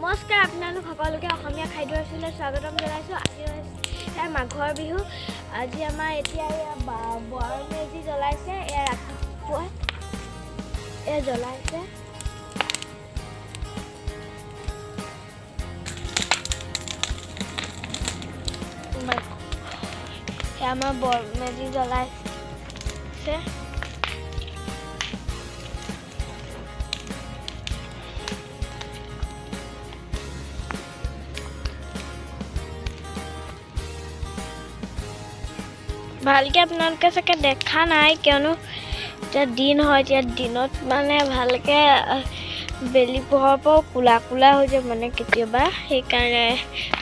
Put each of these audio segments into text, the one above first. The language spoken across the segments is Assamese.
নমস্কাৰ আপোনালোক সকলোকে অসমীয়া খাদ্য আছিলে স্বাগতম জনাইছোঁ। আজি হৈছে মাঘৰ বিহু। আজি আমাৰ এতিয়া বৰ মেজি জ্বলাইছে। এয়া ৰাতিপুৱা এয়া জ্বলাইছে। এয়া আমাৰ বৰ মেজি জ্বলাইছে। ভালকে আপোনালোকে চাগে দেখা নাই, কিয়নো এতিয়া দিন হয়। এতিয়া দিনত মানে ভালকে বেলি পোহৰ পৰাও কোলা কোলা হৈ যায় মানে কেতিয়াবা, সেইকাৰণে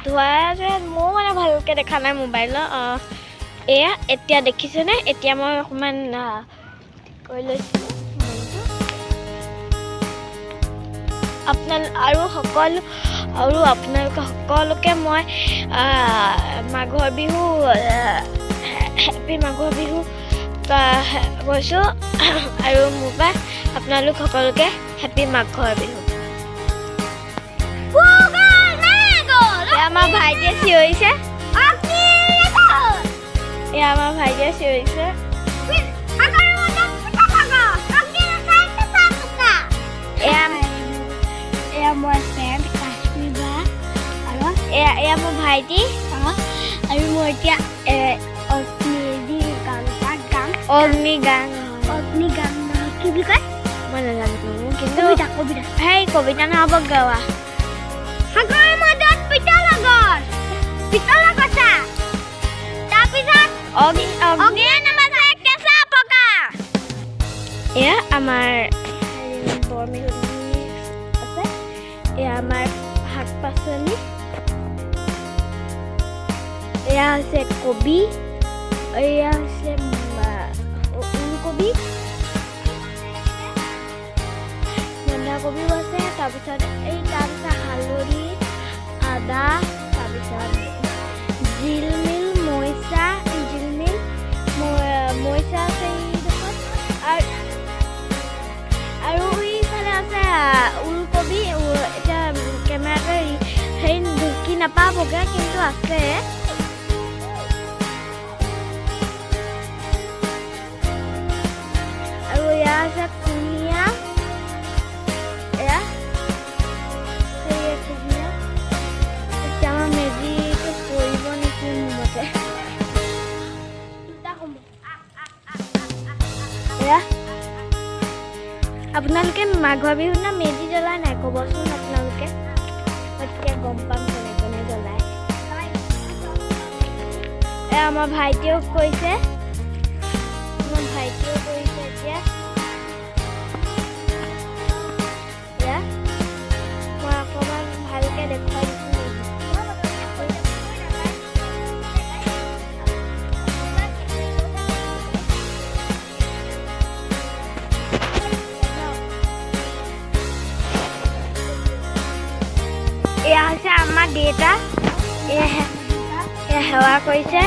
ধোৱা যে ময়ো মানে ভালকে দেখা নাই মোবাইলত। এয়া এতিয়া দেখিছেনে? এতিয়া মই অকণমান কৰি লৈছোঁ আপোনালোকে সকলোকে মই মাঘৰ বিহু হেপী মাঘৰ বিহু কৈছোঁ। আৰু মোৰ পৰা আপোনালোক সকলোকে হেপী মাঘৰ বিহু। আমাৰ ভাইটিয়ে চিঞৰিছে, এয়া আমাৰ ভাইটিয়ে চিঞৰিছে। এয়া মই ফ্ৰেণ্ড কাশ্মীৰ বা আৰু এয়া মোৰ ভাইটি আৰু মই এতিয়া অগ্নিগান কি বুলি কয় মই নাজানো, কিন্তু সেই কবিতা নহ'ব গাৱা। সাগৰৰ মাজত পিতলৰ গছ, পিতলৰ কটা, তাৰপিছত অগ্নিয়ে নামাজে কেঁচা পকা। এয়া আমাৰ বৰ বিহু আছে। এয়া আমাৰ শাক পাচলি, এয়া হৈছে কবি, এয়া হৈছে ওলকবি, বন্ধাকবিও আছে। তাৰপিছত হালধি, আদা, তাৰপিছত জিলমিল মৰিচা আছে এইডোখৰত, আৰু এইফালে আছে ওলকবি। এতিয়া কেমেৰাতে হেৰি ঢুকি নাপাবগৈ, কিন্তু আছে। আৰু এয়া আছে কুঁহিয়া, এয়া কুঁহিয়া। এতিয়া আমাৰ মেজিটো পৰিব নেকি মোৰ মতে। এয়া আপোনালোকে মাঘৰ বিহুত না মেজি জ্বলাই নাই ক'বচোন আপোনালোকে, তেতিয়া গম পাম কোনে কোনে জ্বলায়। এয়া আমাৰ ভাইটিয়েও কৈছে, এতিয়া এয়া মই অকণমান ভালকে দেখুৱাই দিছোঁ। এয়া হৈছে আমাৰ দেউতা, এয়া সেৱা কৰিছে,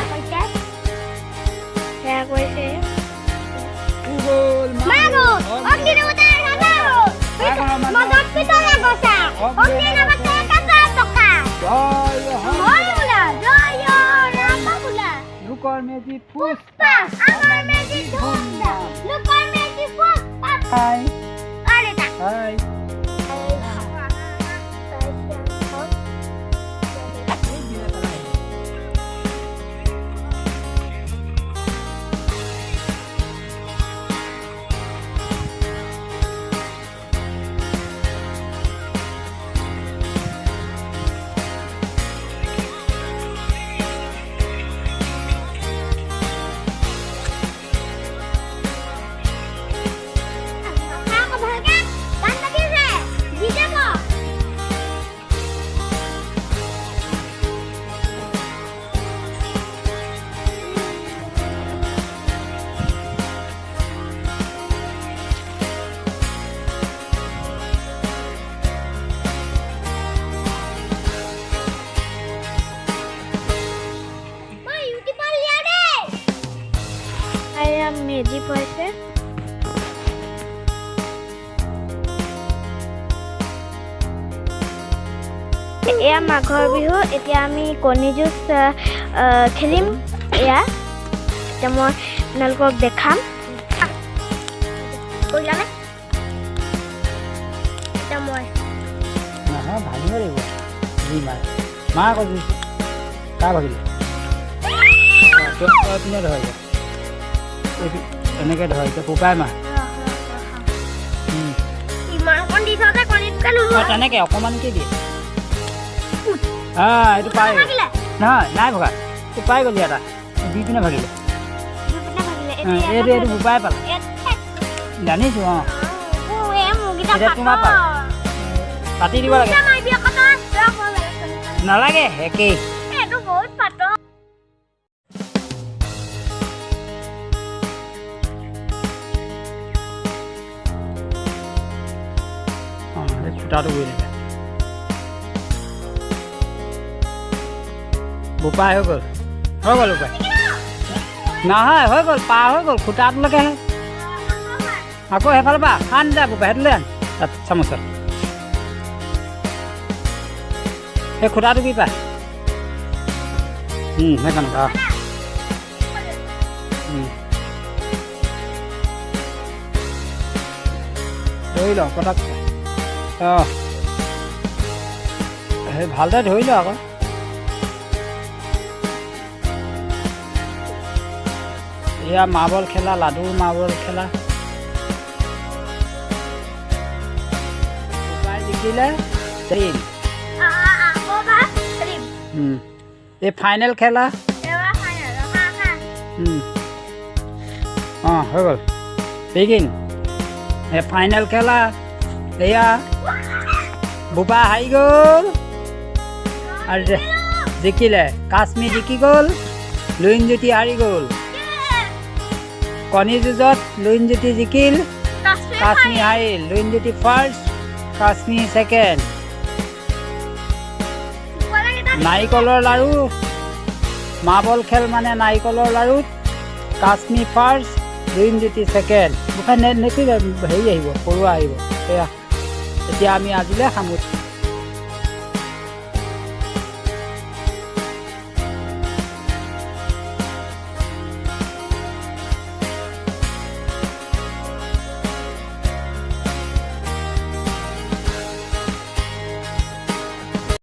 লোকৰ মেজি পুষ্পা, আমাৰ মেজি ধুমধাম, লোকৰ মেজি পুষ্পা। হাই হাই এয়া মাঘৰ বিহু এতিয়া আমি কণী যুঁজ খেলিম এয়া এতিয়া মই আপোনালোকক দেখাম কৰিলানে এতিয়া মই নহয় ভাঙিব লাগিব যি মাৰ মা আকৌ জুইছে কাৰ ভাগিলে পিনে ধৰিব এনেকৈ ধৰিছে পোপাই মা তেনেকৈ অকণমানকৈ দিয়ে এইটো পাই নহয় নাই ভগা তোৰ পাই গ'লি এটা দুই পিনে ভাগিলে এইটো বোপাই পালে জানিছোঁ অঁ এতিয়া তোমাৰ পাল কাটি দিব লাগে নালাগে একেই ফুটাটো গৈ থাকে বোপাই হৈ গ'ল বোপাই নহয় হৈ গ'ল পাৰ হৈ গ'ল খুটাটোলৈকেহে আকৌ সেইফালৰ পৰা আন যা বোপাই সেইটো লৈ আন তাত চামুচত সেই খুটাটো কি পায় সেইকাৰণে ধৰি লওঁ পটাক অঁ সেই ভালদৰে ধৰি লওঁ আকৌ এয়া মাৰ্বল খেলা লাডু মাৰ্বল খেলা জিকিলে এই ফাইনেল খেলা অঁ হৈ গ'ল বিগিন এই ফাইনেল খেলা এয়া বোপা হাৰি গ'ল আৰু জিকিলে কাশ্মীৰ জিকি গ'ল লুইনজ্যোতি হাৰি গ'ল কণী যুঁজত লুইনজ্যোতি জিকিল কাশ্মীৰ হাৰিল লুইনজ্যোতি ফাৰ্ষ্ট কাশ্মীৰ ছেকেণ্ড নাৰিকলৰ লাড়ু মাৰ্বল খেল মানে নাৰিকলৰ লাড়ুত কাশ্মীৰ ফাৰ্ষ্ট লুইনজ্যোতি ছেকেণ্ড বোকা নেকি হেৰি আহিব পৰুৱা আহিব এয়া এতিয়া আমি আজিলৈ সামৰিছোঁ